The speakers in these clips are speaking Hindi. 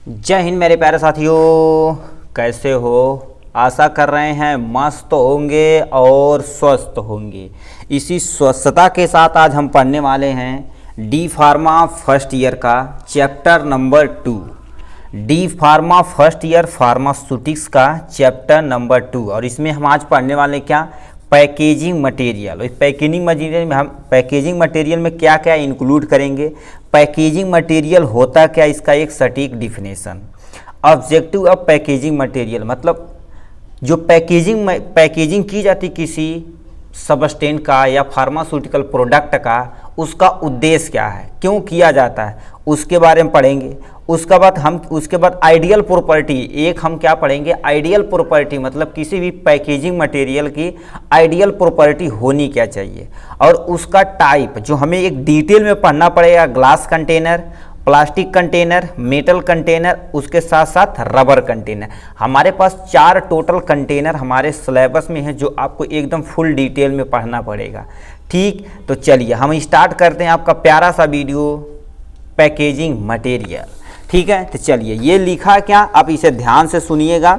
जय हिंद मेरे प्यारे साथियों, कैसे हो? आशा कर रहे हैं मस्त होंगे और स्वस्थ होंगे। इसी स्वस्थता के साथ आज हम पढ़ने वाले हैं डी फार्मा फर्स्ट ईयर का chapter number 2। D pharma first year pharmaceutics का चैप्टर नंबर 2। और इसमें हम आज पढ़ने वाले क्या, पैकेजिंग मटेरियल। इस पैकेजिंग मटेरियल में क्या क्या इंक्लूड करेंगे, पैकेजिंग मटेरियल होता क्या, इसका एक सटीक definition. Objective of packaging material मतलब जो पैकेजिंग की जाती किसी सबस्टेंस का या फार्मास्यूटिकल प्रोडक्ट का, उसका उद्देश्य क्या है, क्यों किया जाता है, उसके बारे में पढ़ेंगे। उसके बाद आइडियल प्रॉपर्टी, एक हम क्या पढ़ेंगे, आइडियल प्रॉपर्टी मतलब किसी भी पैकेजिंग मटेरियल की आइडियल प्रॉपर्टी होनी क्या चाहिए। और उसका टाइप जो हमें एक डिटेल में पढ़ना पड़ेगा, glass container, plastic container, metal container, उसके साथ साथ रबर कंटेनर। हमारे पास 4 टोटल कंटेनर हमारे सिलेबस में है जो आपको एकदम फुल डिटेल में पढ़ना पड़ेगा। ठीक, तो चलिए हम स्टार्ट करते हैं आपका प्यारा सा वीडियो पैकेजिंग मटेरियल। ठीक है, तो चलिए ये लिखा क्या, आप इसे ध्यान से सुनिएगा।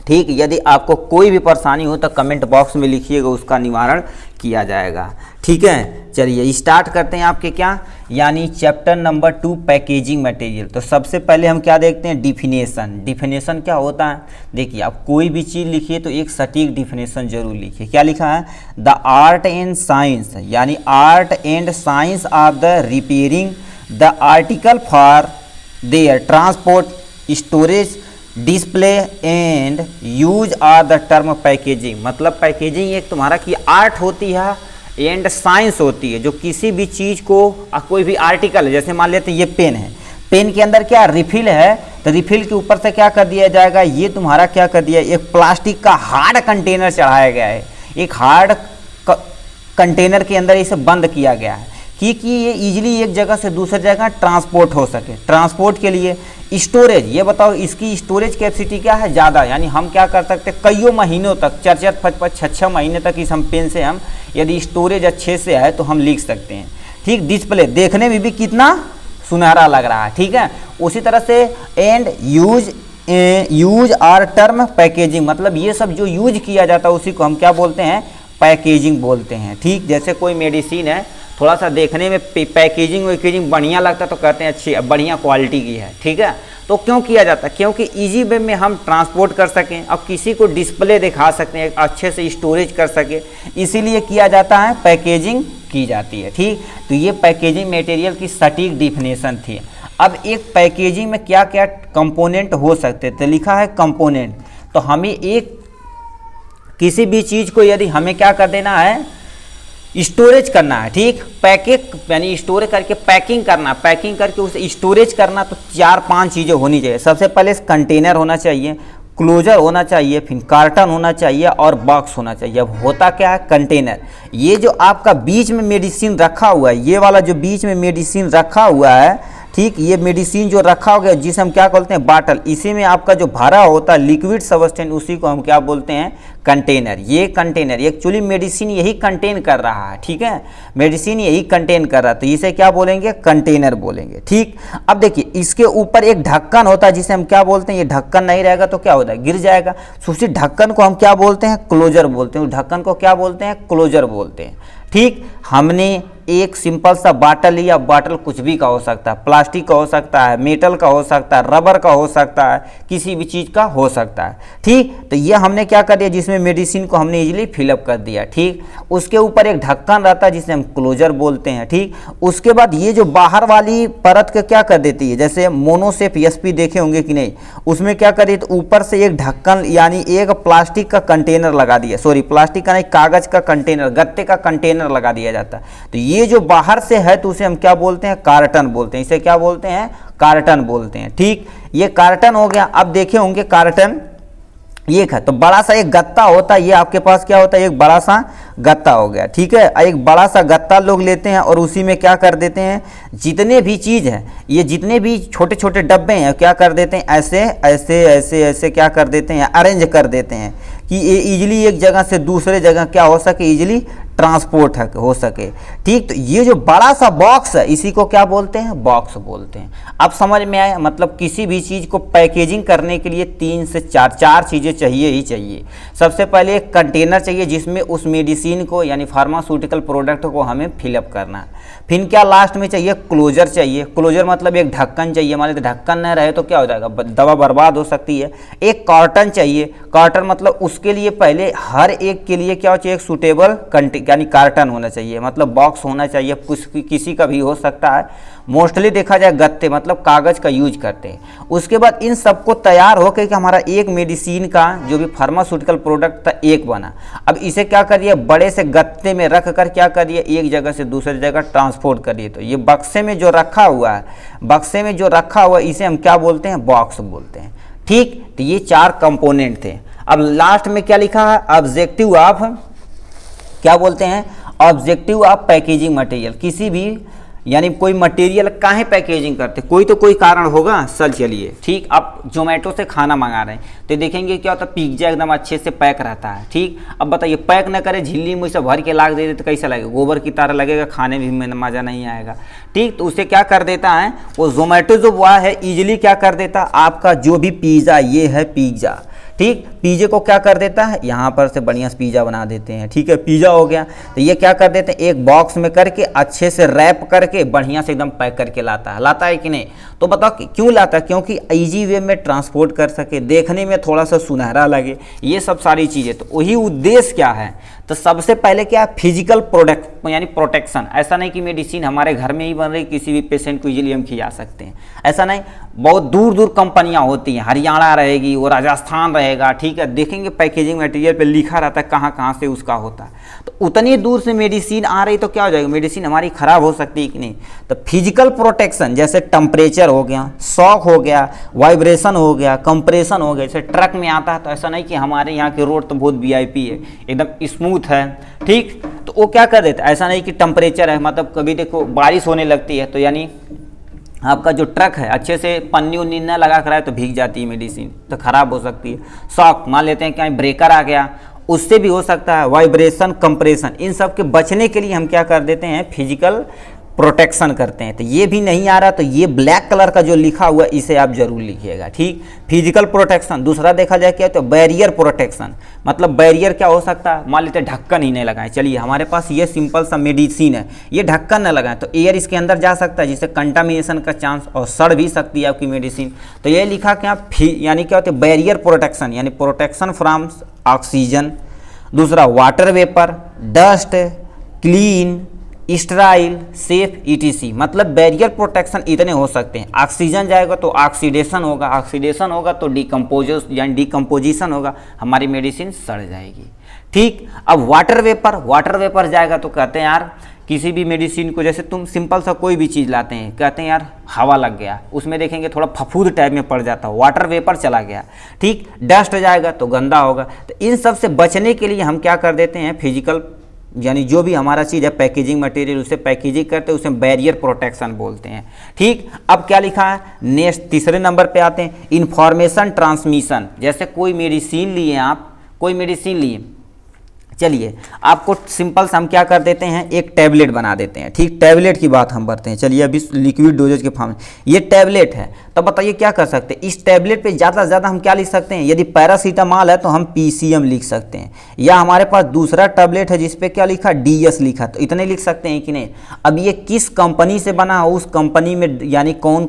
ठीक, यदि आपको कोई भी परेशानी हो तो कमेंट बॉक्स में लिखिएगा, उसका निवारण किया जाएगा। ठीक है, चलिए स्टार्ट करते हैं आपके क्या, यानी चैप्टर नंबर 2 पैकेजिंग मटेरियल। तो सबसे पहले हम क्या देखते हैं, डिफिनेशन। डिफिनेशन क्या होता है, देखिए आप कोई भी चीज़ लिखिए तो एक सटीक डिफिनेशन जरूर लिखिए। क्या लिखा है, द आर्ट एंड साइंस, यानी art and science of the repairing the article for their transport, storage, display and use are the term packaging. मतलब पैकेजिंग एक तुम्हारा की आर्ट होती है एंड साइंस होती है, जो किसी भी चीज़ को कोई भी आर्टिकल है, जैसे मान लेते हैं ये पेन है, पेन के अंदर क्या रिफिल है, तो रिफिल के ऊपर से क्या कर दिया जाएगा, ये तुम्हारा क्या कर दिया, एक प्लास्टिक का हार्ड कंटेनर चढ़ाया गया है। एक हार्ड कंटेनर के अंदर इसे बंद किया गया है कि ये इजीली एक जगह से दूसरी जगह ट्रांसपोर्ट हो सके। ट्रांसपोर्ट के लिए स्टोरेज, ये बताओ इसकी स्टोरेज कैपेसिटी क्या है, ज़्यादा, यानी हम क्या कर सकते हैं कईयों महीनों तक, 4-4, 5-5, 6-6 महीने तक इस हम पेन से हम यदि स्टोरेज अच्छे से है तो हम लिख सकते हैं। ठीक, डिस्प्ले देखने में भी कितना सुनहरा लग रहा है। ठीक है, उसी तरह से and use are term packaging, मतलब ये सब जो यूज किया जाता है उसी को हम क्या बोलते हैं, पैकेजिंग बोलते हैं। ठीक, जैसे कोई मेडिसिन है, थोड़ा सा देखने में पैकेजिंग बढ़िया लगता है तो कहते हैं अच्छी बढ़िया क्वालिटी की है। ठीक है, तो क्यों किया जाता है, क्योंकि इजी वे में हम ट्रांसपोर्ट कर सकें, अब किसी को डिस्प्ले दिखा सकते हैं, अच्छे से स्टोरेज कर सके, इसीलिए किया जाता है, पैकेजिंग की जाती है। ठीक, तो ये पैकेजिंग मटेरियल की सटीक डिफिनेशन थी। अब एक पैकेजिंग में क्या क्या कंपोनेंट हो सकते थे, लिखा है कंपोनेंट। तो हमें एक किसी भी चीज़ को यदि हमें क्या कर देना है, स्टोरेज करना है। ठीक, पैकेट यानी स्टोरेज करके पैकिंग करना, पैकिंग करके उसे स्टोरेज करना, तो 4-5 चीज़ें होनी चाहिए। सबसे पहले कंटेनर होना चाहिए, क्लोजर होना चाहिए, फिर कार्टन होना चाहिए और बॉक्स होना चाहिए। अब होता क्या है, कंटेनर, ये जो आपका बीच में मेडिसिन रखा हुआ है, ये वाला जो बीच में मेडिसिन रखा हुआ है, ठीक, ये मेडिसिन जो रखा हो गया जिसे हम क्या बोलते हैं, बाटल, इसी में आपका जो भरा होता है लिक्विड सब्सटेंस, उसी को हम क्या बोलते हैं, कंटेनर। ये कंटेनर एक्चुअली मेडिसिन यही कंटेन कर रहा है। ठीक है, मेडिसिन यही कंटेन कर रहा है, तो इसे क्या बोलेंगे, कंटेनर बोलेंगे। ठीक, अब देखिए इसके ऊपर एक ढक्कन होता है जिसे हम क्या बोलते हैं, ये ढक्कन नहीं रहेगा तो क्या होता है, गिर जाएगा। उसी ढक्कन को हम क्या बोलते हैं, क्लोजर बोलते हैं। उस ढक्कन को क्या बोलते हैं, क्लोजर बोलते हैं। ठीक, हमने एक सिंपल सा बाटल लिया, बाटल कुछ भी का हो सकता है, प्लास्टिक का हो सकता है, मेटल का हो सकता है, रबर का हो सकता है, किसी भी चीज़ का हो सकता है। ठीक, तो ये हमने क्या कर दिया, जिसमें मेडिसिन को हमने इजीली फिलअप कर दिया। ठीक, उसके ऊपर एक ढक्कन रहता है जिसे हम क्लोजर बोलते हैं। ठीक, उसके बाद ये जो बाहर वाली परत का क्या कर देती है, जैसे मोनोसेप एसपी देखे होंगे कि नहीं, उसमें क्या कर देती, ऊपर से एक ढक्कन यानी एक प्लास्टिक का कंटेनर लगा दिया, सॉरी प्लास्टिक का नहीं, कागज का कंटेनर, गत्ते का कंटेनर लगा दिया जाता है। तो ये जो बाहर से है तो उसे हम क्या बोलते हैं, कार्टन बोलते हैं। इसे क्या बोलते हैं, कार्टन बोलते हैं। ठीक, ये कार्टन हो गया। अब देखे होंगे कार्टन ये है, तो बड़ा सा एक गत्ता होता है, ये आपके पास क्या होता है, एक बड़ा सा गत्ता हो गया। ठीक है, एक बड़ा सा गत्ता लोग लेते हैं और उसी में क्या कर देते हैं, जितने भी चीज़ हैं, ये जितने भी छोटे छोटे डब्बे हैं, क्या कर देते हैं, ऐसे ऐसे ऐसे ऐसे क्या कर देते हैं, अरेंज कर देते हैं कि ये इजीली एक जगह से दूसरे जगह क्या हो सके, इजीली ट्रांसपोर्ट हो सके। ठीक, तो ये जो बड़ा सा बॉक्स है इसी को क्या बोलते हैं, बॉक्स बोलते हैं। अब समझ में आया, मतलब किसी भी चीज़ को पैकेजिंग करने के लिए 3 से 4 चीज़ें चाहिए ही चाहिए। सबसे पहले एक कंटेनर चाहिए जिसमें उस मेडिसिन को यानी फार्मास्यूटिकल प्रोडक्ट को हमें फिलअप करना है। फिर क्या लास्ट में चाहिए, क्लोजर चाहिए। क्लोजर मतलब एक ढक्कन चाहिए, मान लीजिए ढक्कन न रहे तो क्या हो जाएगा, दवा बर्बाद हो सकती है। एक कार्टन चाहिए, कार्टन मतलब उसके लिए पहले हर एक के लिए क्या चाहिए, एक सूटेबल यानी कार्टन होना चाहिए, मतलब बॉक्स होना चाहिए, किसी का भी हो सकता है। मोस्टली देखा जाए गत्ते मतलब कागज़ का यूज करते हैं। उसके बाद इन सबको तैयार होकर कि हमारा एक मेडिसिन का जो भी फार्मास्यूटिकल प्रोडक्ट था एक बना। अब इसे क्या करिए, बड़े से गत्ते में रख कर क्या करिए, एक जगह से दूसरी जगह ट्रांसपोर्ट करिए। तो ये बक्से में जो रखा हुआ है, बक्से में जो रखा हुआ है इसे हम क्या बोलते हैं, बॉक्स बोलते हैं। ठीक, तो ये 4 कंपोनेंट थे। अब लास्ट में क्या लिखा है, ऑब्जेक्टिव ऑफ, क्या बोलते हैं, ऑब्जेक्टिव ऑफ पैकेजिंग मटेरियल। किसी भी यानी कोई मटेरियल काहे पैकेजिंग करते, कोई तो कोई कारण होगा। चलिए ठीक, आप जोमेटो से खाना मंगा रहे हैं तो देखेंगे क्या होता है, पिज्जा एकदम अच्छे से पैक रहता है। ठीक, अब बताइए पैक ना करे, झिल्ली में से भर के लाग दे तो कैसा लगेगा, गोबर की तरह लगेगा, खाने में मज़ा नहीं आएगा। ठीक, तो उसे क्या कर देता है वो जोमेटो जो हुआ है ईजिली क्या कर देता है, आपका जो भी पिज़्ज़ा, ये है पिज़्ज़ा, ठीक, पिज़्ज़े को क्या कर देता है, यहाँ पर से बढ़िया से पिज़्ज़ा बना देते हैं। ठीक है, पिज़्ज़ा हो गया, तो ये क्या कर देते हैं, एक बॉक्स में करके अच्छे से रैप करके बढ़िया से एकदम पैक करके लाता है कि नहीं। तो बताओ क्यों लाता है, क्योंकि इजी वे में ट्रांसपोर्ट कर सके, देखने में थोड़ा सा सुनहरा लगे, ये सब सारी चीज़ें। तो वही उद्देश्य क्या है, तो सबसे पहले क्या है, फिजिकल प्रोडक्ट यानी प्रोटेक्शन। ऐसा नहीं कि मेडिसिन हमारे घर में ही बन रही, किसी भी पेशेंट को इजीली हम खिला सकते हैं, ऐसा नहीं। बहुत दूर दूर कंपनियां होती हैं, हरियाणा रहेगी, वो राजस्थान रहेगा। ठीक है, देखेंगे पैकेजिंग मटेरियल पे लिखा रहता है कहाँ कहाँ से उसका होता है। तो उतनी दूर से मेडिसिन आ रही तो क्या हो जाएगा, मेडिसिन हमारी खराब हो सकती है कि नहीं। तो फिजिकल प्रोटेक्शन जैसे टेम्परेचर हो गया, शॉक हो गया, वाइब्रेशन हो गया, कंप्रेशन हो गया। जैसे ट्रक में आता है तो ऐसा नहीं कि हमारे यहाँ की रोड तो बहुत VIP है, एकदम स्मूथ है। ठीक, तो वो क्या कर देता है, ऐसा नहीं कि टेम्परेचर है, मतलब कभी देखो बारिश होने लगती है तो यानी आपका जो ट्रक है अच्छे से पन्नी उन्नी न लगा कर आए तो भीग जाती है मेडिसिन, तो खराब हो सकती है। शॉक मान लेते हैं कहीं ब्रेकर आ गया, उससे भी हो सकता है। वाइब्रेशन, कंप्रेशन, इन सब के बचने के लिए हम क्या कर देते हैं, फिजिकल प्रोटेक्शन करते हैं। तो ये भी नहीं आ रहा तो ये ब्लैक कलर का जो लिखा हुआ है इसे आप जरूर लिखिएगा। ठीक, फिजिकल प्रोटेक्शन। दूसरा देखा जाए क्या तो बैरियर प्रोटेक्शन, मतलब बैरियर क्या हो सकता है, मान लेते ढक्कन ही नहीं लगाएं। चलिए हमारे पास ये सिंपल सा मेडिसिन है, ये ढक्कन न लगाएं तो एयर इसके अंदर जा सकता है, जिससे कंटामिनेशन का चांस और सड़ भी सकती है आपकी मेडिसिन। तो ये लिखा क्या, यानी क्या होता है, बैरियर प्रोटेक्शन यानी प्रोटेक्शन फ्रॉम ऑक्सीजन। दूसरा water vapour, dust, clean, Sterlite, safe, ETC, मतलब बैरियर प्रोटेक्शन इतने हो सकते हैं। ऑक्सीजन जाएगा तो ऑक्सीडेशन होगा, ऑक्सीडेशन होगा तो डिकम्पोजिशन होगा, हमारी मेडिसिन सड़ जाएगी। ठीक, अब वाटर वेपर जाएगा तो कहते हैं यार किसी भी मेडिसिन को, जैसे तुम सिंपल सा कोई भी चीज़ लाते हैं, कहते हैं यार हवा लग गया, उसमें देखेंगे थोड़ा फफूंद टाइप में पड़ जाता है, वाटर वेपर चला गया। ठीक, डस्ट जाएगा तो गंदा होगा। तो इन सब से बचने के लिए हम क्या कर देते हैं, फिजिकल यानी जो भी हमारा चीज़ है पैकेजिंग मटेरियल, उसे पैकेजिंग करते हैं, उसे बैरियर प्रोटेक्शन बोलते हैं। ठीक, अब क्या लिखा है, नेक्स्ट तीसरे नंबर पे आते हैं, इंफॉर्मेशन ट्रांसमिशन। जैसे कोई मेडिसिन लिए आप, कोई मेडिसिन लिए, चलिए आपको सिंपल से हम क्या कर देते हैं, एक टैबलेट बना देते हैं। ठीक, टैबलेट की बात हम करते हैं। चलिए अभी लिक्विड डोजेज के फॉर्म में ये टैबलेट है, तो बताइए क्या कर सकते हैं, इस टैबलेट पे ज़्यादा से ज़्यादा हम क्या लिख सकते हैं, यदि पैरासीटामॉल है तो हम PCM लिख सकते हैं, या हमारे पास दूसरा टैबलेट है जिसपे क्या लिखा, DS लिखा, तो इतने लिख सकते हैं कि नहीं। अब ये किस कंपनी से बना हो, उस कंपनी में यानी कौन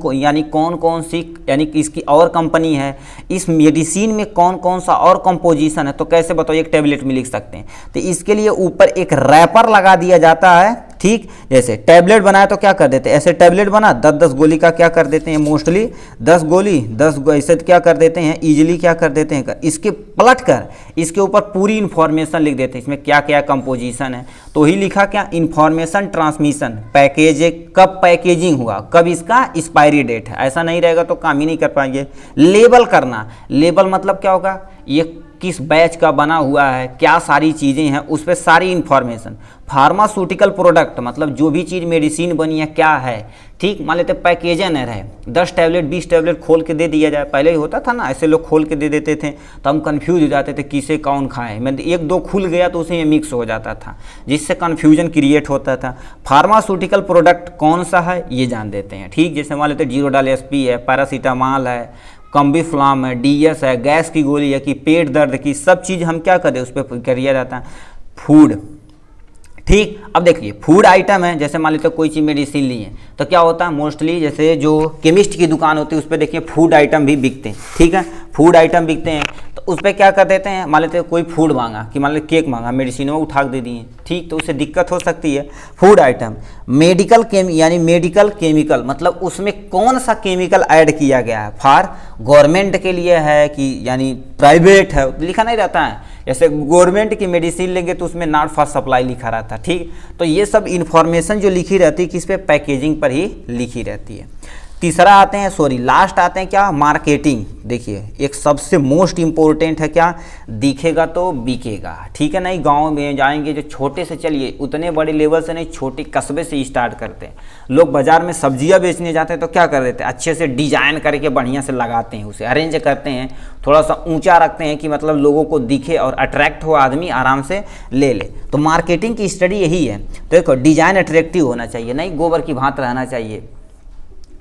कौन सी यानी इसकी और कंपनी है, इस मेडिसिन में कौन कौन सा और कंपोजिशन है, तो कैसे बताओ एक टैबलेट में लिख सकते हैं। तो इसके लिए ऊपर एक रैपर लगा दिया जाता है। ठीक, जैसे टैबलेट बनाया तो क्या कर देते हैं, ऐसे टैबलेट बना 10-10 गोली का क्या कर देते हैं, मोस्टली 10 गोली 10 ऐसे क्या कर देते हैं, इजीली क्या कर देते हैं, इसके पलट कर इसके ऊपर पूरी इन्फॉर्मेशन लिख देते हैं, इसमें क्या क्या कंपोजिशन है। तो ही लिखा क्या, इन्फॉर्मेशन ट्रांसमिशन, पैकेज कब पैकेजिंग हुआ, कब इसका एक्सपायरी डेट है, ऐसा नहीं रहेगा तो काम ही नहीं कर पाएंगे। लेबल करना, लेबल मतलब क्या होगा, ये किस बैच का बना हुआ है, क्या सारी चीज़ें हैं, उस पर सारी इन्फॉर्मेशन। फार्मास्यूटिकल प्रोडक्ट मतलब जो भी चीज़ मेडिसिन बनी है क्या है, ठीक। मान लेते पैकेजन है 10 टैबलेट 20 टैबलेट खोल के दे दिया जाए, पहले ही होता था ना, ऐसे लोग खोल के दे देते थे तो हम कंफ्यूज हो जाते थे किसे कौन खाए, मतलब एक दो खुल गया तो उसे मिक्स हो जाता था, जिससे कन्फ्यूजन क्रिएट होता था। फार्मास्यूटिकल प्रोडक्ट कौन सा है ये जान देते हैं, ठीक। जैसे मान लेते जीरोडाल SP है, पैरासीटामॉल है, कम्बीफ्लाम है, DS है, गैस की गोली है कि पेट दर्द की, सब चीज़ हम क्या करें उस पर करिए जाता है फूड, ठीक। अब देखिए फूड आइटम है, जैसे मान लीजिए कोई चीज़ मेडिसिन ली है तो क्या होता है मोस्टली जैसे जो केमिस्ट की दुकान होती है उस पर देखिए फूड आइटम भी बिकते हैं, ठीक है। फूड आइटम बिकते हैं तो उस पर क्या कर देते हैं, मान लेते कोई फूड मांगा कि मान लीजिए केक मांगा, मेडिसिन में उठा के दे दिए, ठीक। तो उससे दिक्कत हो सकती है। फूड आइटम मेडिकल यानी मेडिकल केमिकल मतलब उसमें कौन सा केमिकल ऐड किया गया है, फॉर गवर्नमेंट के लिए है कि यानी प्राइवेट है, लिखा नहीं रहता है। जैसे गवर्नमेंट की मेडिसिन लेंगे तो उसमें नॉट फॉर सप्लाई लिखा रहता है, ठीक। तो ये सब इन्फॉर्मेशन जो लिखी रहती है किस पे, पैकेजिंग पर ही लिखी रहती है। तीसरा आते हैं लास्ट आते हैं क्या, मार्केटिंग। देखिए एक सबसे मोस्ट इम्पोर्टेंट है क्या, दिखेगा तो बिकेगा, ठीक है। नहीं गांव में जाएंगे जो छोटे से, चलिए उतने बड़े लेवल से नहीं, छोटे कस्बे से स्टार्ट करते हैं लोग। बाजार में सब्जियां बेचने जाते हैं तो क्या कर देते हैं, अच्छे से डिजाइन करके बढ़िया से लगाते हैं, उसे अरेंज करते हैं, थोड़ा सा ऊंचा रखते हैं कि मतलब लोगों को दिखे और अट्रैक्ट हो, आदमी आराम से ले ले। तो मार्केटिंग की स्टडी यही है। तो देखो डिजाइन अट्रैक्टिव होना चाहिए, नहीं गोबर की भांत रहना चाहिए,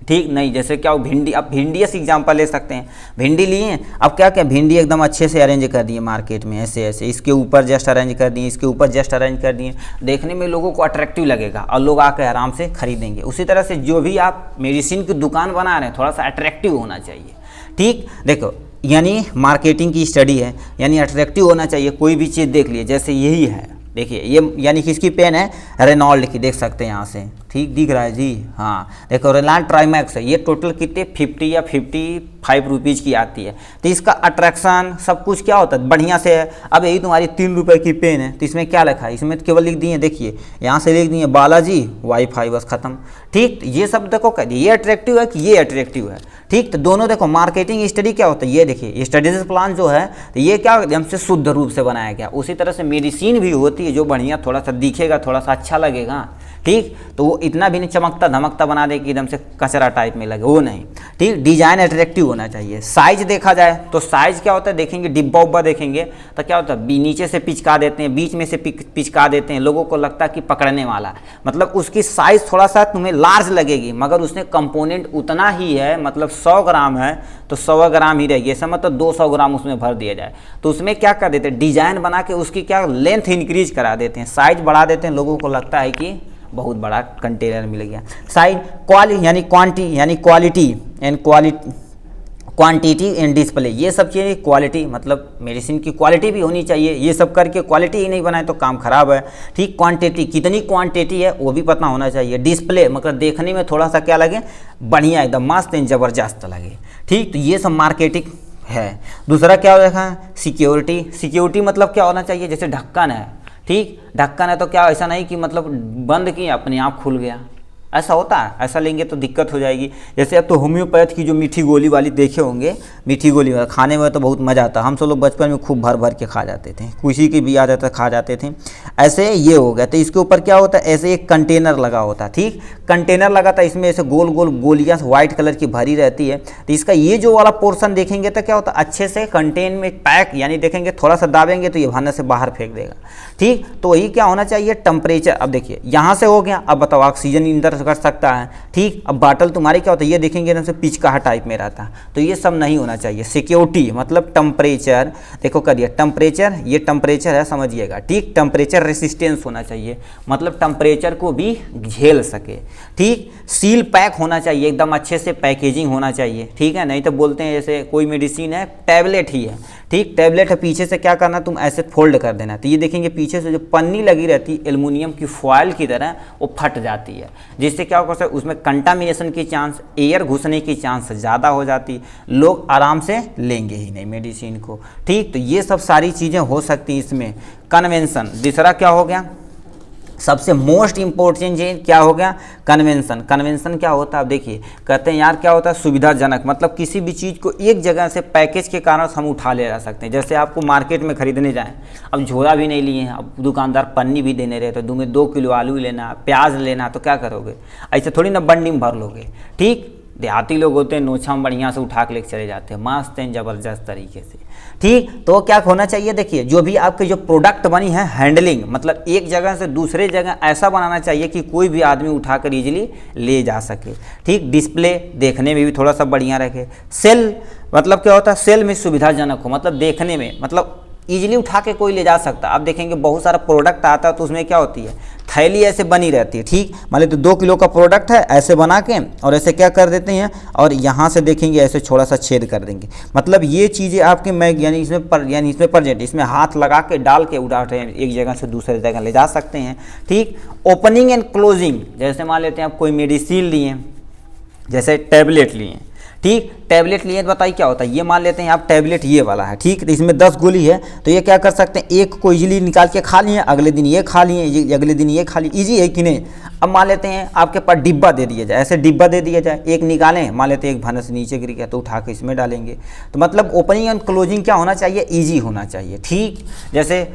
ठीक। नहीं जैसे क्या हो भिंडी, अब भिंडी से एग्जांपल ले सकते हैं, भिंडी लिए, अब क्या क्या भिंडी एकदम अच्छे से अरेंज कर दिए मार्केट में, ऐसे ऐसे इसके ऊपर जस्ट अरेंज कर दिए, इसके ऊपर जस्ट अरेंज कर दिए, देखने में लोगों को अट्रैक्टिव लगेगा और लोग आकर आराम से खरीदेंगे। उसी तरह से जो भी आप मेडिसिन की दुकान बना रहे हैं थोड़ा सा अट्रैक्टिव होना चाहिए, ठीक। देखो यानी मार्केटिंग की स्टडी है, यानी अट्रैक्टिव होना चाहिए। कोई भी चीज़ देख लिए, जैसे यही है, देखिए ये यानी किसकी पेन है, रेनॉल्ड की, देख सकते हैं यहाँ से, ठीक दिख रहा है जी, हाँ। देखो रेनॉल्ड ट्राइमैक्स है, ये टोटल कितने 50 या 55 रुपीज़ की आती है। तो इसका अट्रैक्शन सब कुछ क्या होता है बढ़िया से है। अब यही तुम्हारी 3 रुपये की पेन है तो इसमें क्या लिखा है, इसमें तो केवल लिख दिए, देखिए यहाँ से लिख दिए बालाजी वाईफाई, बस खत्म, ठीक। तो ये सब देखो ये अट्रैक्टिव है कि ये अट्रैक्टिव है, ठीक। तो दोनों देखो मार्केटिंग स्टडी क्या होता है, ये देखिए स्टडीज प्लान जो है तो ये क्या हमसे शुद्ध रूप से बनाया गया। उसी तरह से मेडिसिन भी होती है जो बढ़िया थोड़ा सा दिखेगा, थोड़ा सा अच्छा लगेगा, ठीक। तो वो इतना भी नहीं चमकता धमकता बना दे कि एकदम से कचरा टाइप में लगे, वो नहीं, ठीक। डिजाइन अट्रैक्टिव होना चाहिए। साइज देखा जाए तो साइज क्या होता है, देखेंगे डिब्बा उब्बा देखेंगे तो क्या होता है, नीचे से पिचका देते हैं, बीच में से पिचका देते हैं, लोगों को लगता है कि पकड़ने वाला, मतलब उसकी साइज थोड़ा सा तुम्हें लार्ज लगेगी मगर उसमें कंपोनेंट उतना ही है, मतलब 100 ग्राम है तो 100 ग्राम ही रहेगी, ऐसा मतलब 200 ग्राम उसमें भर दिया जाए। तो उसमें क्या कर देते हैं, डिजाइन बना के उसकी क्या लेंथ इंक्रीज करा देते हैं, साइज बढ़ा देते हैं, लोगों को लगता है कि बहुत बड़ा कंटेनर मिल गया। साइज यानी quality and quantity and display, ये सब चीज़ें क्वालिटी मतलब मेडिसिन की क्वालिटी भी होनी चाहिए। ये सब करके क्वालिटी ही नहीं बनाए तो काम खराब है, ठीक। क्वांटिटी कितनी क्वांटिटी है वो भी पता होना चाहिए। डिस्प्ले मतलब देखने में थोड़ा सा क्या लगे, बढ़िया एकदम मस्त एंड ज़बरदस्त लगे, ठीक। तो ये सब मार्केटिंग है। दूसरा क्या देखा, सिक्योरिटी मतलब क्या होना चाहिए, जैसे ढक्कन है, ठीक। ढक्कन है तो क्या ऐसा नहीं कि मतलब बंद किया अपने आप खुल गया, ऐसा होता है, ऐसा लेंगे तो दिक्कत हो जाएगी। जैसे अब तो होम्योपैथ की जो मीठी गोली वाली देखे होंगे, मीठी गोली वाला खाने में तो बहुत मज़ा आता है, हम सब लोग बचपन में खूब भर भर के खा जाते थे, खुशी की भी आ जाता खा जाते थे। ऐसे ये हो गया। तो इसके ऊपर क्या होता है, ऐसे एक कंटेनर लगा होता है, ठीक। कंटेनर लगा था, इसमें ऐसे गोल गोल गोलियाँ व्हाइट कलर की भरी रहती है। तो इसका ये जो वाला पोर्शन देखेंगे तो क्या होता है, अच्छे से कंटेन में पैक, यानी देखेंगे थोड़ा सा दाबेंगे तो ये भाने से बाहर फेंक देगा, ठीक। तो वही क्या होना चाहिए, टेम्परेचर। अब देखिए यहाँ से हो गया, अब बताओ ऑक्सीजन इंटर कर सकता है, ठीक। अब बाटल तुम्हारी क्या होता है, ये देखेंगे एकदम से पिचकाहा टाइप में रहता है, तो ये सब नहीं होना चाहिए। सिक्योरिटी मतलब टेम्परेचर, देखो करिए टेम्परेचर, ये टेम्परेचर है समझिएगा, ठीक। टेम्परेचर रेसिस्टेंस होना चाहिए, मतलब टेम्परेचर को भी झेल सके, ठीक। सील पैक होना चाहिए, एकदम अच्छे से पैकेजिंग होना चाहिए, ठीक है। नहीं तो बोलते हैं जैसे कोई मेडिसिन है, टैबलेट ही है, ठीक। टैबलेट है, पीछे से क्या करना, तुम ऐसे फोल्ड कर देना, तो ये देखेंगे पीछे से जो पन्नी लगी रहती है एल्युमिनियम की फॉयल की तरह, वो फट जाती है, जिससे क्या होगा, उसमें कंटामिनेशन की चांस, एयर घुसने की चांस ज़्यादा हो जाती, लोग आराम से लेंगे ही नहीं मेडिसिन को, ठीक। तो ये सब सारी चीज़ें हो सकती हैं इसमें। कन्वेंशन, दूसरा क्या हो गया, सबसे मोस्ट इंपॉर्टेंट चीज क्या हो गया, कन्वेंशन। कन्वेंशन क्या होता है, आप देखिए कहते हैं यार क्या होता है, सुविधाजनक, मतलब किसी भी चीज़ को एक जगह से पैकेज के कारण हम उठा ले जा सकते हैं। जैसे आपको मार्केट में खरीदने जाएं, अब झोला भी नहीं लिए हैं, अब दुकानदार पन्नी भी देने रहे, तो तुम्हें 2 किलो आलू लेना, प्याज लेना, तो क्या करोगे, ऐसे थोड़ी ना बंडी में भर लोगे। ठीक, देहाती लोग होते हैं नोछा में बढ़िया से उठा के लेके चले जाते हैं, मस्त हैं ज़बरदस्त तरीके से। ठीक, तो क्या होना चाहिए, देखिए जो भी आपके जो प्रोडक्ट बनी है, हैंडलिंग, मतलब एक जगह से दूसरे जगह ऐसा बनाना चाहिए कि कोई भी आदमी उठाकर इजीली ले जा सके। ठीक, डिस्प्ले देखने में भी थोड़ा सा बढ़िया रखे। सेल मतलब क्या होता है, सेल में सुविधाजनक हो, मतलब देखने में मतलब इजीली उठा के कोई ले जा सकता है। आप देखेंगे बहुत सारा प्रोडक्ट आता है तो उसमें क्या होती है, थैली ऐसे बनी रहती है। ठीक, मान लीजिए 2 किलो का प्रोडक्ट है, ऐसे बना के और ऐसे क्या कर देते हैं, और यहाँ से देखेंगे ऐसे छोटा सा छेद कर देंगे। मतलब ये चीज़ें आपके यानी इसमें प्रेजेंट, इसमें हाथ लगा के डाल के उठाते हैं, एक जगह से दूसरे जगह ले जा सकते हैं। ठीक, ओपनिंग एंड क्लोजिंग, जैसे मान लेते हैं आप कोई मेडिसिन लिए, जैसे टैबलेट लिए। ठीक, टैबलेट लिए तो बताइए क्या होता है, ये मान लेते हैं आप टैबलेट ये वाला है। ठीक, तो इसमें 10 गोली है, तो ये क्या कर सकते हैं, एक को इजीली निकाल के खा लिए, अगले दिन ये खा लिए, अगले दिन ये खा लिए, ईजी है कि नहीं। अब मान लेते हैं आपके पास डिब्बा दे दिया जाए, ऐसे डिब्बा दे दिया जाए, एक निकालें, मान लेते हैं एक भनस नीचे गिर गया तो उठा के इसमें डालेंगे। तो मतलब ओपनिंग एंड क्लोजिंग क्या होना चाहिए, ईजी होना चाहिए। ठीक, जैसे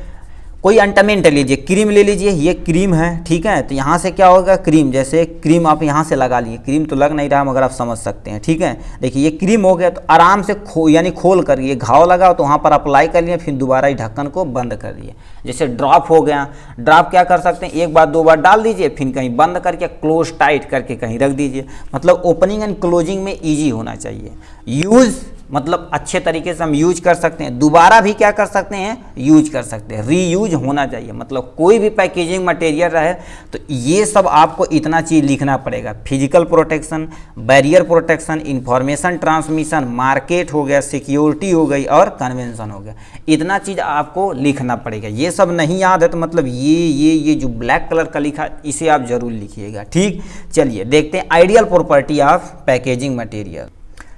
कोई अंटमेंट लीजिए, क्रीम ले लीजिए, ये क्रीम है, ठीक है, तो यहाँ से क्या होगा, क्रीम, जैसे क्रीम आप यहाँ से लगा लिए, क्रीम तो लग नहीं रहा मगर आप समझ सकते हैं। ठीक है, देखिए ये क्रीम हो गया, तो आराम से खोल कर, ये घाव लगा तो वहाँ पर अप्लाई कर लिए, फिर दोबारा ही ढक्कन को बंद कर दिए। जैसे ड्रॉप हो गया, ड्रॉप क्या कर सकते हैं, एक बार 2 बार डाल दीजिए, फिर कहीं बंद करके क्लोज टाइट करके कहीं रख दीजिए। मतलब ओपनिंग एंड क्लोजिंग में ईजी होना चाहिए। यूज़ मतलब अच्छे तरीके से हम यूज कर सकते हैं, दोबारा भी क्या कर सकते हैं, यूज कर सकते हैं, रीयूज होना चाहिए। मतलब कोई भी पैकेजिंग मटेरियल रहे तो ये सब आपको इतना चीज़ लिखना पड़ेगा, physical protection, barrier protection, information transmission, market हो गया, सिक्योरिटी हो गई और कन्वेंशन हो गया, इतना चीज़ आपको लिखना पड़ेगा। ये सब नहीं याद है तो मतलब ये जो ब्लैक कलर का लिखा इसे आप जरूर लिखिएगा। ठीक, चलिए देखते हैं ideal property of packaging material.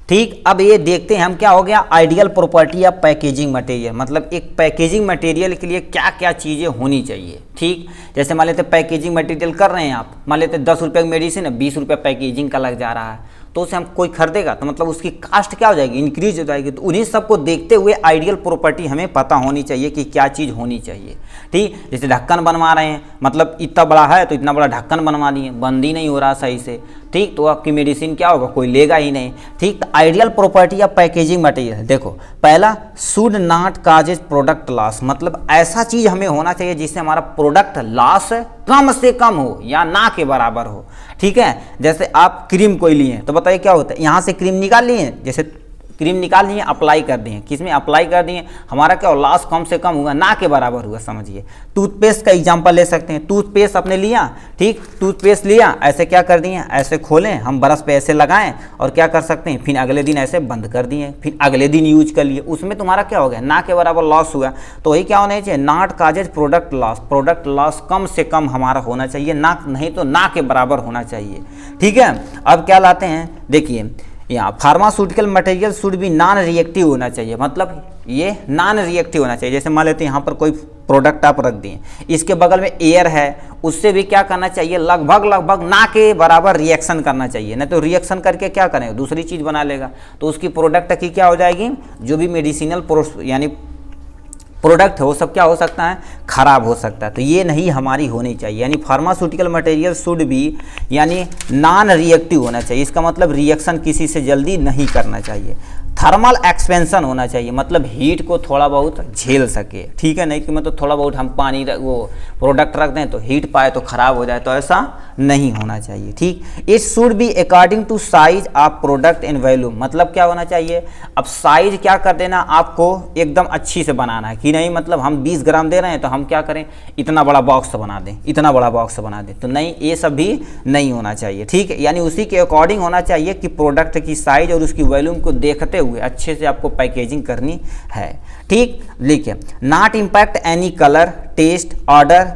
ठीक, अब ये देखते हैं हम क्या हो गया, ideal property of packaging material, मतलब एक पैकेजिंग मटेरियल के लिए क्या क्या चीज़ें होनी चाहिए। ठीक, जैसे मान लेते पैकेजिंग मटेरियल कर रहे हैं आप, मान लेते 10 रुपये की मेडिसिन है, 20 रुपये पैकेजिंग का लग जा रहा है, तो उसे हम कोई खरीदेगा तो मतलब उसकी कास्ट क्या हो जाएगी, इंक्रीज हो जाएगी। तो उन्हीं सबको देखते हुए आइडियल प्रॉपर्टी हमें पता होनी चाहिए कि क्या चीज़ होनी चाहिए। ठीक, जैसे ढक्कन बनवा रहे हैं, मतलब इतना बड़ा है तो इतना बड़ा ढक्कन बनवा दिए, बंद ही नहीं हो रहा सही से। ठीक, तो आपकी मेडिसिन क्या होगा, कोई लेगा ही नहीं। ठीक, तो ideal property of packaging material देखो, पहला should not causes product loss, मतलब ऐसा चीज़ हमें होना चाहिए जिससे हमारा प्रोडक्ट लॉस कम से कम हो या ना के बराबर हो। ठीक है, जैसे आप क्रीम कोई लिए तो बताइए क्या होता है, यहाँ से क्रीम निकाल लिए, जैसे क्रीम निकाल लिए, अप्लाई कर दिए, किसमें अप्लाई कर दिए, हमारा क्या लॉस कम से कम हुआ, ना के बराबर हुआ, समझिए। टूथपेस्ट का एग्जांपल ले सकते हैं, टूथपेस्ट आपने लिया, ठीक, टूथपेस्ट लिया, ऐसे क्या कर दिए, ऐसे खोलें, हम ब्रश पे ऐसे लगाएं और क्या कर सकते हैं, फिर अगले दिन ऐसे बंद कर दिए, फिर अगले दिन यूज कर लिए, उसमें तुम्हारा क्या हो गया, ना के बराबर लॉस हुआ। तो वही क्या होना चाहिए, not causes product loss, product loss कम से कम हमारा होना चाहिए, ना नहीं तो ना के बराबर होना चाहिए। ठीक है, अब क्या लाते हैं, देखिए यहाँ फार्मास्यूटिकल मटेरियल शुड भी नॉन रिएक्टिव होना चाहिए, मतलब ये नॉन रिएक्टिव होना चाहिए। जैसे मान लेते हैं यहाँ पर कोई प्रोडक्ट आप रख दिए, इसके बगल में एयर है, उससे भी क्या करना चाहिए, लगभग ना के बराबर रिएक्शन करना चाहिए, नहीं तो रिएक्शन करके क्या करेंगे, दूसरी चीज़ बना लेगा, तो उसकी प्रोडक्ट की क्या हो जाएगी, जो भी मेडिसिनल यानी प्रोडक्ट है वो सब क्या हो सकता है, खराब हो सकता है। तो ये नहीं हमारी होनी चाहिए, यानी फार्मास्यूटिकल मटेरियल शुड भी यानी नॉन रिएक्टिव होना चाहिए, इसका मतलब रिएक्शन किसी से जल्दी नहीं करना चाहिए। थर्मल एक्सपेंशन होना चाहिए, मतलब हीट को थोड़ा बहुत झेल सके। ठीक है, नहीं कि मतलब थोड़ा बहुत हम पानी वो प्रोडक्ट रख दें तो हीट पाए तो ख़राब हो जाए, तो ऐसा नहीं होना चाहिए। ठीक, it should be according to size of product and volume, मतलब क्या होना चाहिए, अब साइज क्या कर देना, आपको एकदम अच्छी से बनाना है कि नहीं, मतलब हम 20 ग्राम दे रहे हैं तो हम क्या करें, इतना बड़ा बॉक्स बना दें, इतना बड़ा बॉक्स बना दें, तो नहीं, ये सब भी नहीं होना चाहिए। ठीक है, यानी उसी के अकॉर्डिंग होना चाहिए कि प्रोडक्ट की साइज और उसकी वॉल्यूम को देखते हुए अच्छे से आपको पैकेजिंग करनी है। ठीक, लिखिए not impact any colour, taste, order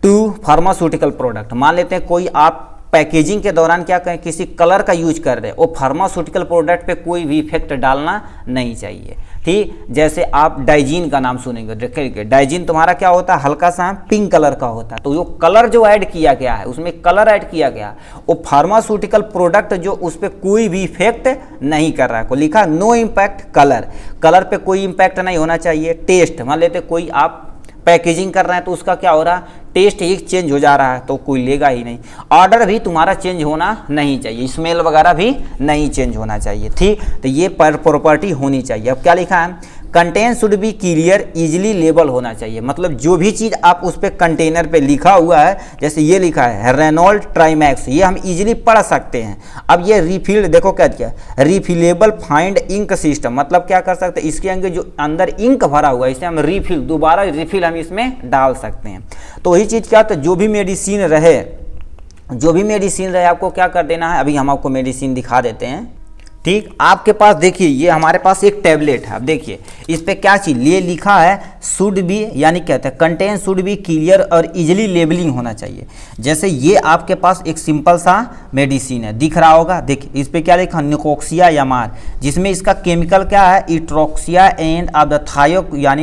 to pharmaceutical product. मान लेते हैं कोई आप पैकेजिंग के दौरान क्या करें, किसी कलर का यूज कर रहे हैं, वो फार्मास्यूटिकल प्रोडक्ट पे कोई भी इफेक्ट डालना नहीं चाहिए। ठीक, जैसे आप डाइजीन का नाम सुनेंगे, देखिए डाइजीन तुम्हारा क्या होता है, हल्का सा पिंक कलर का होता है। तो जो कलर जो ऐड किया गया है, उसमें कलर ऐड किया गया, वो फार्मास्यूटिकल प्रोडक्ट जो उस पर कोई भी इफेक्ट नहीं कर रहा है। को लिखा नो इम्पैक्ट कलर, कलर पे कोई इम्पैक्ट नहीं होना चाहिए। टेस्ट, मान लेते कोई आप पैकेजिंग कर रहे हैं तो उसका क्या हो रहा है, टेस्ट ही चेंज हो जा रहा है, तो कोई लेगा ही नहीं। ऑर्डर भी तुम्हारा चेंज होना नहीं चाहिए, स्मेल वगैरह भी नहीं चेंज होना चाहिए। ठीक, तो ये प्रॉपर्टी होनी चाहिए। अब क्या लिखा है, contain should be clear easily label होना चाहिए। मतलब जो भी चीज़ आप उस पर कंटेनर पे लिखा हुआ है, जैसे ये लिखा है रेनॉल्ड ट्राइमैक्स, ये हम इजीली पढ़ सकते हैं। अब ये रिफिल, देखो क्या किया, रिफिलेबल फाइंड इंक सिस्टम, मतलब क्या कर सकते हैं, इसके अंदर जो अंदर इंक भरा हुआ है इसे हम रिफिल, दोबारा रिफिल हम इसमें डाल सकते हैं। तो वही चीज़ क्या, तो जो भी मेडिसिन रहे आपको क्या कर देना है, अभी हम आपको मेडिसिन दिखा देते हैं। ठीक, आपके पास देखिए ये हमारे पास एक टैबलेट है। अब देखिए इस पे क्या चीज़ ये लिखा है, शुड बी, यानी कहते हैं कंटेन शुड बी क्लियर और इजीली लेबलिंग होना चाहिए। जैसे ये आपके पास एक सिंपल सा मेडिसिन है, दिख रहा होगा, देखिए इस पे क्या लिखा, निकोक्सिया यामार, जिसमें इसका केमिकल क्या है, इट्रोक्सिया एंड ऑफ द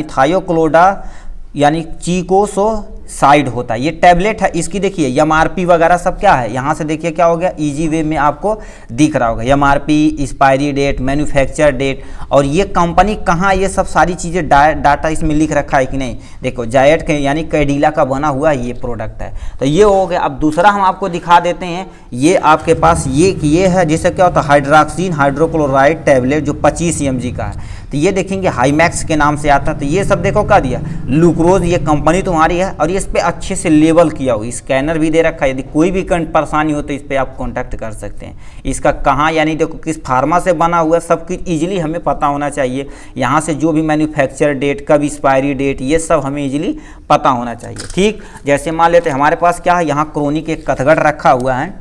थायोक्लोडा यानी चीकोसोसाइड होता है। ये टैबलेट है, इसकी देखिए एमआरपी वगैरह सब क्या है, यहाँ से देखिए क्या हो गया, इजी वे में आपको दिख रहा होगा, MRP, expiry date, manufacture date, और ये कंपनी कहाँ, ये सब सारी चीज़ें डाटा इसमें लिख रखा है कि नहीं। देखो जायट के यानी कैडिला का बना हुआ ये प्रोडक्ट है। तो ये हो गया। अब दूसरा हम आपको दिखा देते हैं, ये आपके पास ये है, जिससे क्या होता है, हाइड्रोक्सिन हाइड्रोक्लोराइड टैबलेट जो 25 mg का है। तो ये देखेंगे हाईमैक्स के नाम से आता है। तो ये सब देखो क्या दिया, लुक्रोज, ये कंपनी तुम्हारी है, और इस पे अच्छे से लेबल किया हुआ, स्कैनर भी दे रखा है। यदि कोई भी परेशानी हो तो इस पे आप कांटेक्ट कर सकते हैं। इसका कहाँ, यानी देखो किस फार्मा से बना हुआ है, सब कुछ ईजिली हमें पता होना चाहिए। यहाँ से जो भी मैन्युफैक्चर डेट, कब एक्सपायरी डेट, ये सब हमें ईजिली पता होना चाहिए। ठीक, जैसे मान लेते हैं हमारे पास क्या है, यहाँ क्रोनिक एक कथगढ़ रखा हुआ है,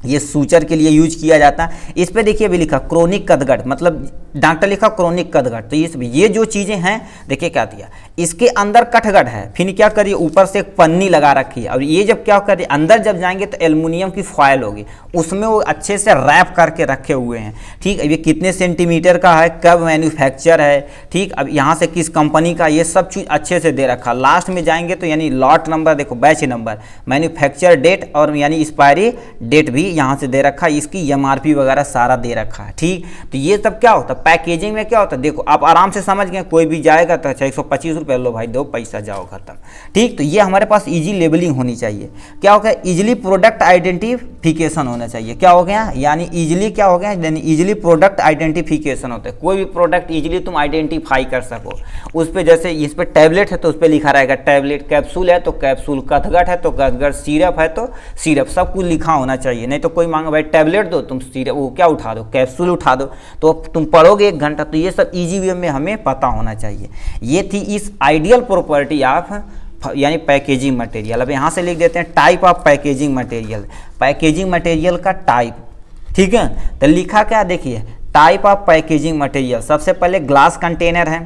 ये सूचर के लिए यूज किया जाता है। इस पे देखिए भी लिखा क्रोनिक कथगढ़, मतलब डॉक्टर लिखा क्रोनिक कथगढ़। तो ये जो चीज़ें हैं, देखिए क्या दिया, इसके अंदर कटगढ़ है, फिर क्या करिए ऊपर से एक पन्नी लगा रखी है, और ये जब क्या करिए अंदर जब जाएंगे तो एल्युमिनियम की फॉयल होगी, उसमें वो अच्छे से रैप करके रखे हुए हैं। ठीक, अब ये कितने सेंटीमीटर का है, कब मैन्युफैक्चर है, ठीक, अब यहाँ से किस कंपनी का, ये सब चीज़ अच्छे से दे रखा। लास्ट में जाएंगे तो यानी लॉट नंबर, देखो बैच नंबर, मैन्युफैक्चर डेट और यानी एक्सपायरी डेट भी यहाँ से दे रखा है, इसकी एमआरपी वगैरह सारा दे रखा है। ठीक, तो ये सब क्या होता है, पैकेजिंग में क्या होता है, देखो आप आराम से समझ गए, कोई भी जाएगा तो अच्छा 125 रुपये लो भाई, दो पैसा जाओ खत्म। ठीक, तो ये हमारे पास इजी लेबलिंग होनी चाहिए। क्या हो गया, इजीली प्रोडक्ट आइडेंटिफिकेशन होना चाहिए। क्या हो गया, यानी इजीली क्या हो गया, यानी इजीली प्रोडक्ट आइडेंटिफिकेशन होता है, कोई भी प्रोडक्ट इजीली तुम आइडेंटिफाई कर सको उस पर। जैसे इस पर टैबलेट है तो उस पर लिखा रहेगा टैबलेट, कैप्सूल है तो कैप्सूल, कथगढ़ है तो कथगढ़, सिरप है तो सिरप, सब कुछ लिखा होना चाहिए। नहीं तो कोई मांगो भाई टैबलेट दो, तुम सिरप वो क्या उठा दो, कैप्सूल उठा दो, तो तुम पढ़ोगे 1 घंटा। तो ये सब इजी वे में हमें पता होना चाहिए। ये थी इस आइडियल प्रॉपर्टी ऑफ यानी पैकेजिंग मटेरियल। अब यहाँ से लिख देते हैं type of packaging material, packaging material का टाइप। ठीक है, तो लिखा क्या, देखिए टाइप ऑफ पैकेजिंग मटेरियल, सबसे पहले ग्लास कंटेनर है,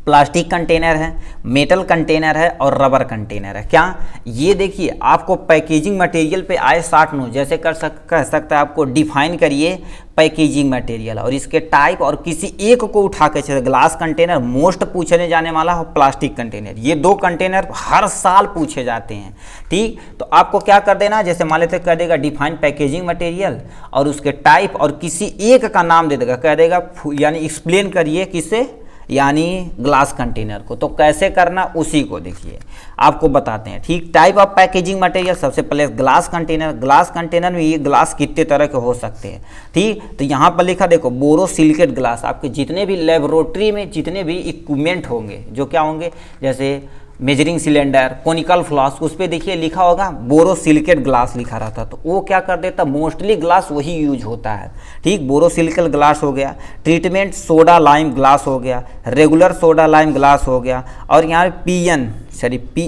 प्लास्टिक कंटेनर है, मेटल कंटेनर है और रबर कंटेनर है। क्या, ये देखिए आपको पैकेजिंग मटेरियल पे आए 60 नो, जैसे कह सकता है आपको डिफाइन करिए पैकेजिंग मटेरियल और इसके टाइप, और किसी एक को उठा के चले। ग्लास कंटेनर मोस्ट पूछने जाने वाला है, प्लास्टिक कंटेनर, ये 2 कंटेनर हर साल पूछे जाते हैं। ठीक, तो आपको क्या कर देना, जैसे मान लेते कह देगा डिफाइन पैकेजिंग मटेरियल और उसके टाइप और किसी एक का नाम दे देगा, कह देगा यानी एक्सप्लेन करिए किसे, यानी ग्लास कंटेनर को। तो कैसे करना उसी को देखिए आपको बताते हैं। ठीक, टाइप ऑफ पैकेजिंग मटेरियल, सबसे पहले ग्लास कंटेनर। ग्लास कंटेनर में ये ग्लास कितने तरह के हो सकते हैं। ठीक, तो यहाँ पर लिखा देखो बोरोसिलिकेट ग्लास, आपके जितने भी लेबोरेटरी में जितने भी इक्विपमेंट होंगे, जो क्या होंगे, जैसे मेजरिंग सिलेंडर, कोनिकल फ्लास्क, उस पर देखिए लिखा होगा बोरोसिलिकेट ग्लास लिखा रहता, तो वो क्या कर देता, मोस्टली ग्लास वही यूज होता है। ठीक, बोरोसिलिकेट ग्लास हो गया, ट्रीटमेंट सोडा लाइम ग्लास हो गया, रेगुलर सोडा लाइम ग्लास हो गया, और यहाँ PNP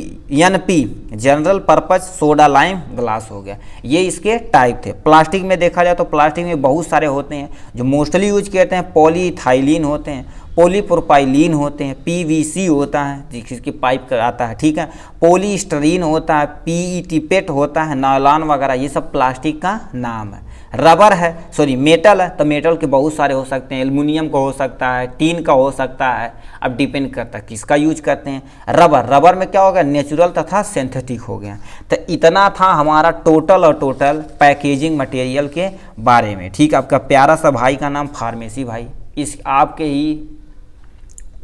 general purpose soda lime glass हो गया। ये इसके टाइप थे। प्लास्टिक में देखा जाए तो प्लास्टिक में बहुत सारे होते हैं, जो मोस्टली यूज करते हैं पॉलीइथाइलिन होते हैं। पॉलीप्रोपाइलीन होते हैं, पीवीसी होता है जिसकी पाइप का आता है, ठीक है, पॉलीस्टरीन होता है, पीईटी पेट होता है, नायलॉन वगैरह, ये सब प्लास्टिक का नाम है। रबर है, सॉरी मेटल है, तो मेटल के बहुत सारे हो सकते हैं, एल्युमिनियम का हो सकता है, टीन का हो सकता है, अब डिपेंड करता है किसका यूज करते हैं। रबर में क्या हो गया, नेचुरल तथा सिंथेटिक हो गया। तो इतना था हमारा टोटल पैकेजिंग मटेरियल के बारे में, ठीक। आपका प्यारा सा भाई का नाम फार्मेसी भाई, इस आपके ही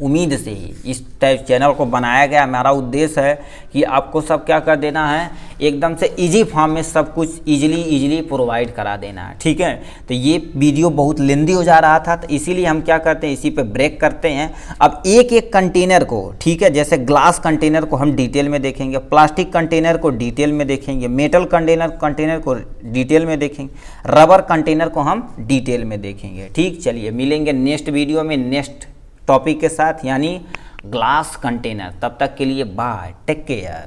उम्मीद से ही इस टाइप चैनल को बनाया गया। हमारा उद्देश्य है कि आपको सब क्या कर देना है, एकदम से इजी फॉर्म में सब कुछ इजीली प्रोवाइड करा देना है, ठीक है। तो ये वीडियो बहुत लेंदी हो जा रहा था, तो इसीलिए हम क्या करते हैं, इसी पे ब्रेक करते हैं। अब एक एक कंटेनर को, ठीक है, जैसे ग्लास कंटेनर को हम डिटेल में देखेंगे, प्लास्टिक कंटेनर को डिटेल में देखेंगे, मेटल कंटेनर को डिटेल में देखेंगे, रबर कंटेनर को हम डिटेल में देखेंगे, ठीक। चलिए मिलेंगे नेक्स्ट वीडियो में नेक्स्ट टॉपिक के साथ, यानी ग्लास कंटेनर। तब तक के लिए बाय, टेक केयर।